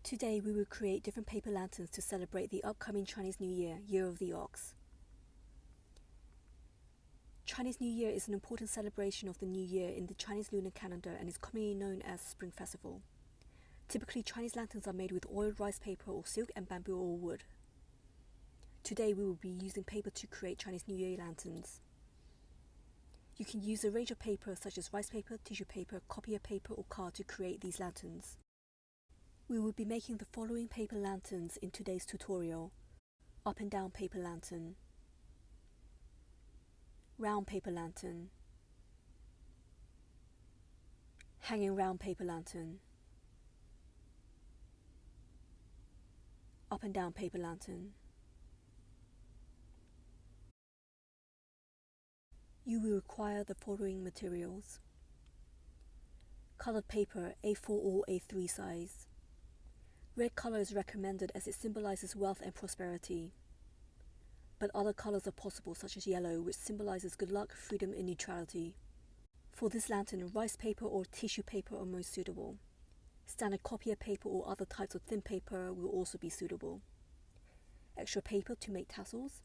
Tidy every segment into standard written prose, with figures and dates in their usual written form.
Today we will create different paper lanterns to celebrate the upcoming Chinese New Year, Year of the Ox. Chinese New Year is an important celebration of the New Year in the Chinese lunar calendar and is commonly known as Spring Festival. Typically, Chinese lanterns are made with oiled rice paper or silk and bamboo or wood. Today we will be using paper to create Chinese New Year lanterns. You can use a range of paper such as rice paper, tissue paper, copier paper or card to create these lanterns. We will be making the following paper lanterns in today's tutorial: up and down paper lantern, round paper lantern, hanging round paper lantern, up and down paper lantern. You will require the following materials: coloured paper A4 or A3 size. Red colour is recommended as it symbolises wealth and prosperity, but other colours are possible such as yellow, which symbolises good luck, freedom and neutrality. For this lantern, rice paper or tissue paper are most suitable. Standard copier paper or other types of thin paper will also be suitable. Extra paper to make tassels.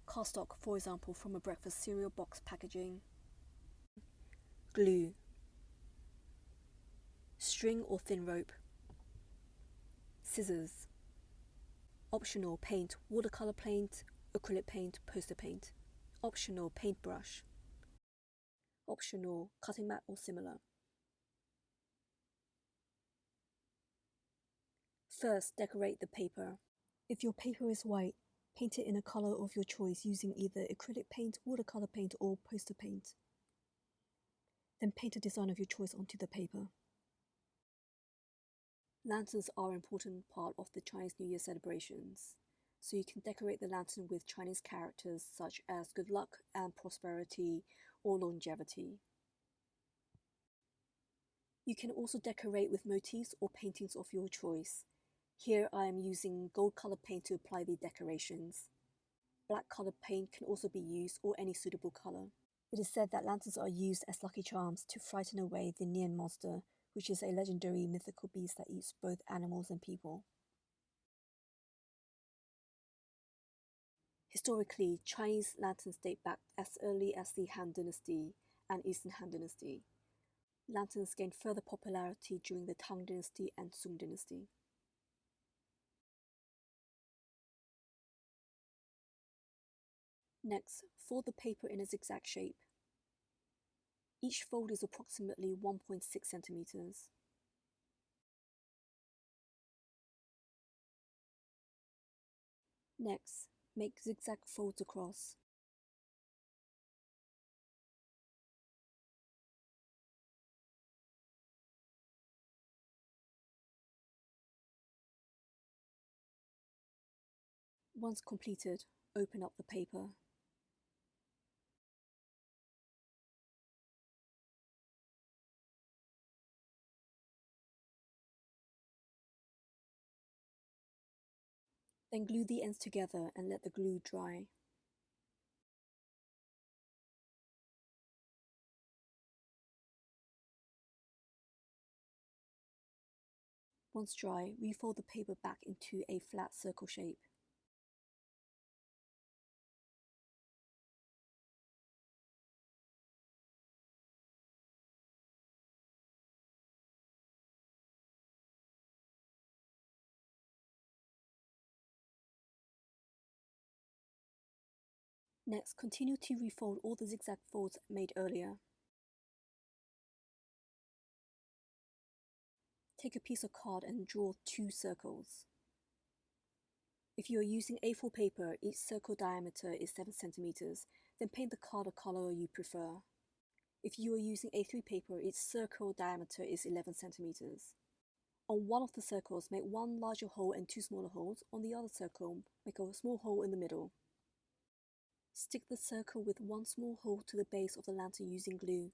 Cardstock, for example, from a breakfast cereal box packaging. Glue. String or thin rope. Scissors. Optional paint, watercolour paint, acrylic paint, poster paint. Optional paintbrush. Optional cutting mat or similar. First, decorate the paper. If your paper is white, paint it in a colour of your choice using either acrylic paint, watercolour paint or poster paint. Then paint a design of your choice onto the paper. Lanterns are an important part of the Chinese New Year celebrations, so you can decorate the lantern with Chinese characters such as good luck and prosperity or longevity. You can also decorate with motifs or paintings of your choice. Here I am using gold coloured paint to apply the decorations. Black coloured paint can also be used, or any suitable colour. It is said that lanterns are used as lucky charms to frighten away the Nian monster, which is a legendary mythical beast that eats both animals and people. Historically, Chinese lanterns date back as early as the Han Dynasty and Eastern Han Dynasty. Lanterns gained further popularity during the Tang Dynasty and Sung Dynasty. Next, fold the paper in a zigzag shape. Each fold is approximately 1.6 centimeters. Next, make zigzag folds across. Once completed, open up the paper. Then glue the ends together and let the glue dry. Once dry, refold the paper back into a flat circle shape. Next, continue to refold all the zigzag folds made earlier. Take a piece of card and draw 2 circles. If you are using A4 paper, each circle diameter is 7 centimeters, then paint the card a color you prefer. If you are using A3 paper, each circle diameter is 11 centimeters. On one of the circles, make one larger hole and 2 smaller holes. On the other circle, make a small hole in the middle. Stick the circle with one small hole to the base of the lantern using glue.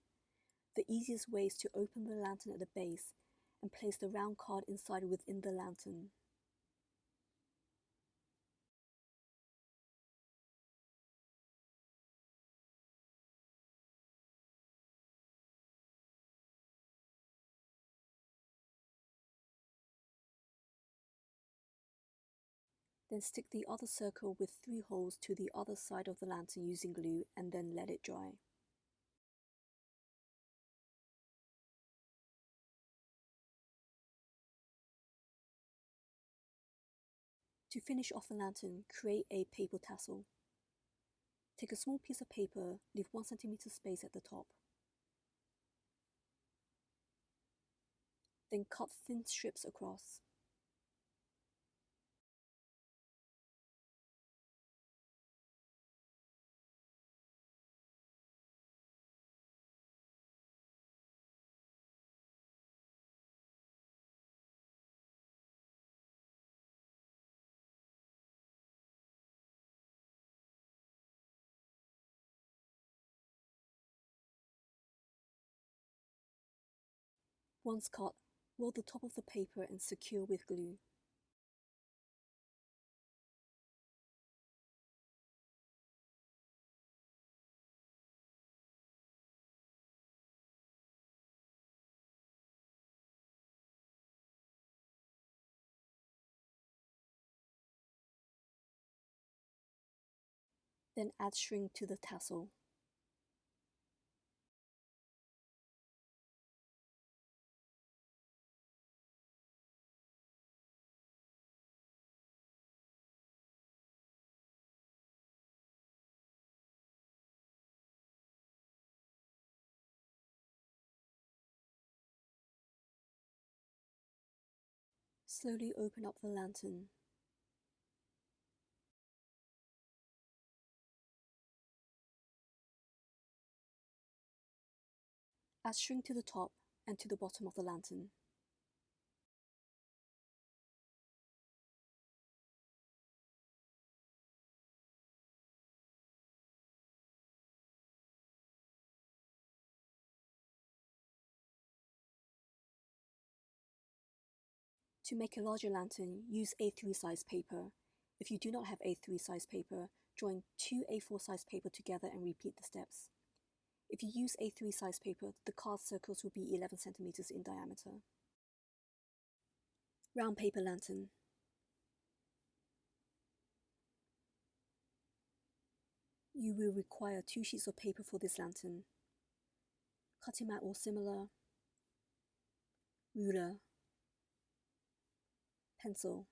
The easiest way is to open the lantern at the base and place the round card inside within the lantern. Then stick the other circle with 3 holes to the other side of the lantern using glue and then let it dry. To finish off the lantern, create a paper tassel. Take a small piece of paper, leave 1 cm space at the top. Then cut thin strips across. Once cut, roll the top of the paper and secure with glue. Then add string to the tassel. Slowly open up the lantern. Add string to the top and to the bottom of the lantern. To make a larger lantern, use A3 size paper. If you do not have A3 size paper, join 2 A4 size paper together and repeat the steps. If you use A3 size paper, the card circles will be 11 cm in diameter. Round paper lantern. You will require 2 sheets of paper for this lantern. Cutting mat or similar, ruler, pencil,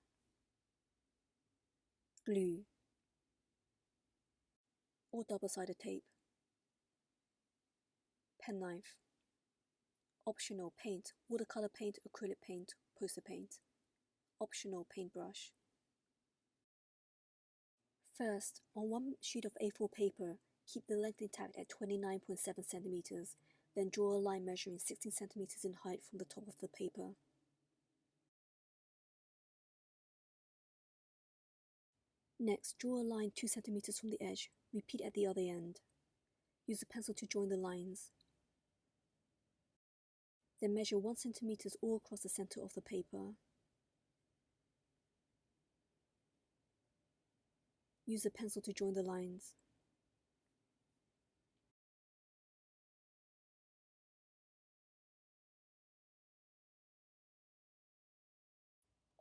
glue, or double-sided tape, penknife, optional paint, watercolour paint, acrylic paint, poster paint, optional paintbrush. First, on 1 sheet of A4 paper, keep the length intact at 29.7 cm, then draw a line measuring 16 cm in height from the top of the paper. Next, draw a line 2 cm from the edge, repeat at the other end. Use a pencil to join the lines. Then measure 1 cm all across the center of the paper. Use a pencil to join the lines.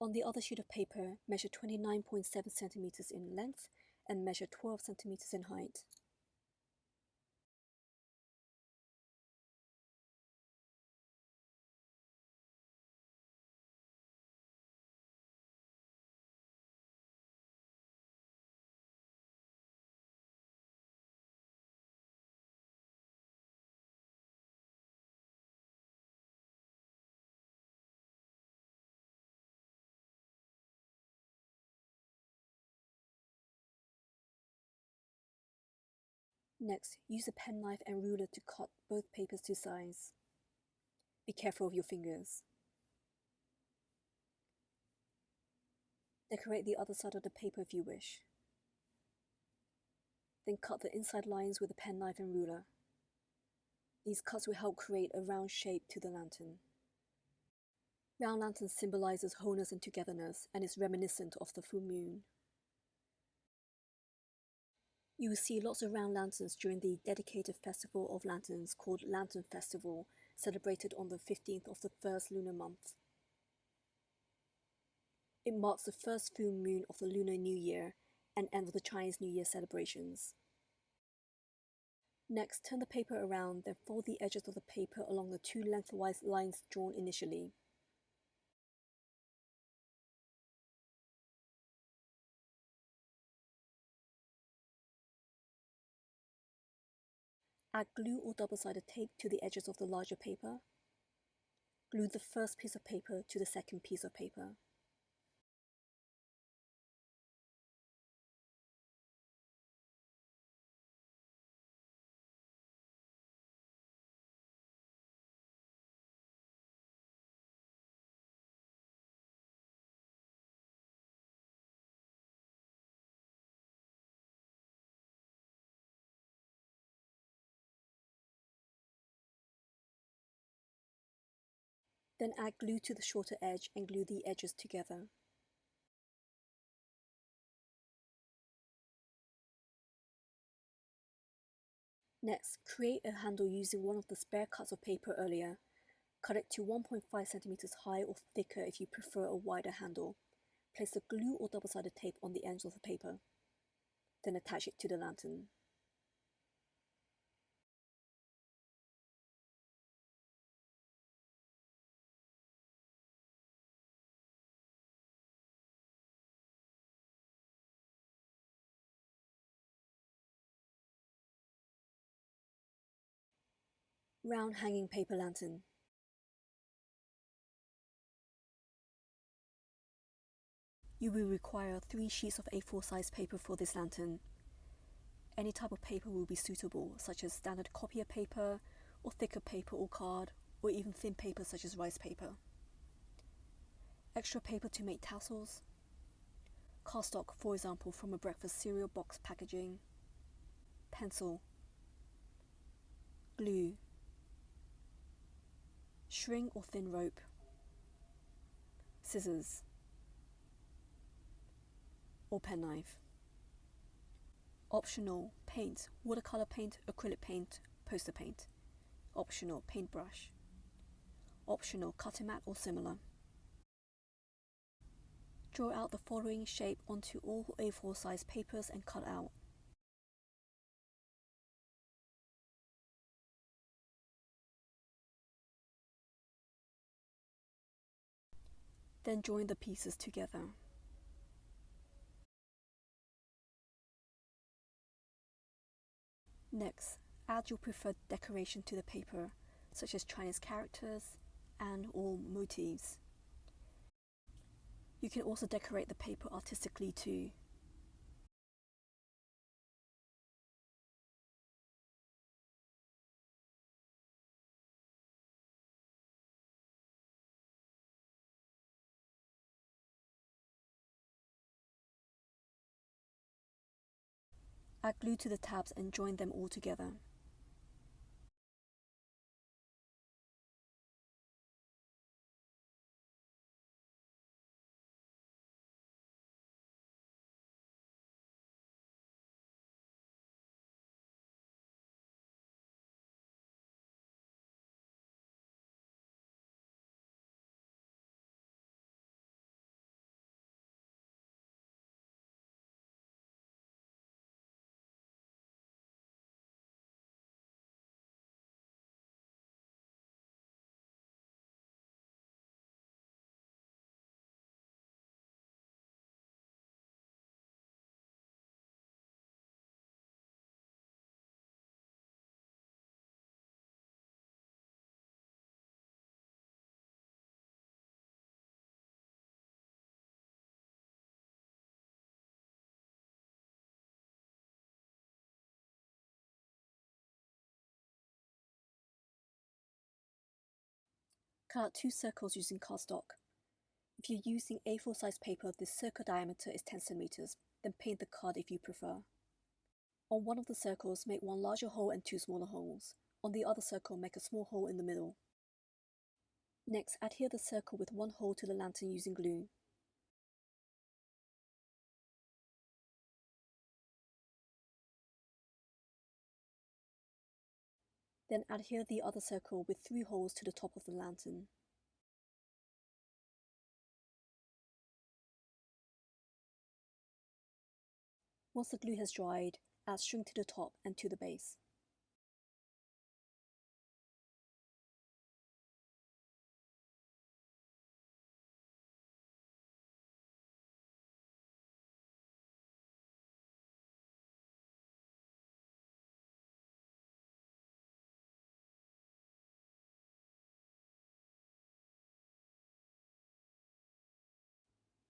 On the other sheet of paper, measure 29.7 cm in length and measure 12 cm in height. Next, use a penknife and ruler to cut both papers to size. Be careful of your fingers. Decorate the other side of the paper if you wish. Then cut the inside lines with a penknife and ruler. These cuts will help create a round shape to the lantern. Round lantern symbolizes wholeness and togetherness and is reminiscent of the full moon. You will see lots of round lanterns during the dedicated festival of lanterns called Lantern Festival, celebrated on the 15th of the first lunar month. It marks the first full moon of the Lunar New Year and end of the Chinese New Year celebrations. Next, turn the paper around, then fold the edges of the paper along the two lengthwise lines drawn initially. Add glue or double-sided tape to the edges of the larger paper. Glue the first piece of paper to the second piece of paper. Then add glue to the shorter edge and glue the edges together. Next, create a handle using one of the spare cuts of paper earlier. Cut it to 1.5 cm high or thicker if you prefer a wider handle. Place the glue or double-sided tape on the ends of the paper. Then attach it to the lantern. Round hanging paper lantern. You will require 3 sheets of A4 size paper for this lantern. Any type of paper will be suitable, such as standard copier paper, or thicker paper or card, or even thin paper such as rice paper. Extra paper to make tassels. Cardstock, for example, from a breakfast cereal box packaging. Pencil. Glue. String or thin rope. Scissors. Or penknife. Optional: paint, watercolour paint, acrylic paint, poster paint. Optional: paintbrush. Optional: cutting mat or similar. Draw out the following shape onto all A4 size papers and cut out. Then join the pieces together. Next, add your preferred decoration to the paper, such as Chinese characters and/or motifs. You can also decorate the paper artistically too. Add glue to the tabs and join them all together. Cut out 2 circles using cardstock. If you're using A4 size paper, the circle diameter is 10 cm, then paint the card if you prefer. On one of the circles, make one larger hole and 2 smaller holes. On the other circle, make a small hole in the middle. Next, adhere the circle with one hole to the lantern using glue. Then adhere the other circle with 3 holes to the top of the lantern. Once the glue has dried, add string to the top and to the base.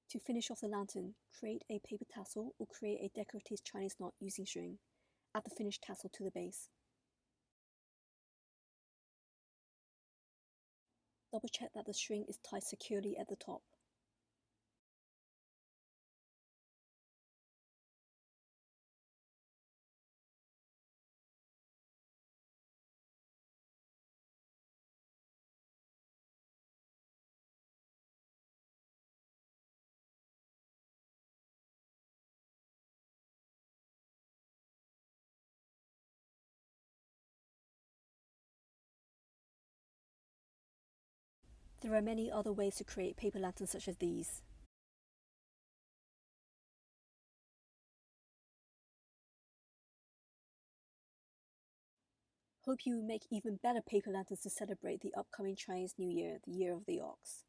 To finish off the lantern, create a paper tassel or create a decorative Chinese knot using string. Add the finished tassel to the base. Double check that the string is tied securely at the top. There are many other ways to create paper lanterns such as these. Hope you make even better paper lanterns to celebrate the upcoming Chinese New Year, the Year of the Ox.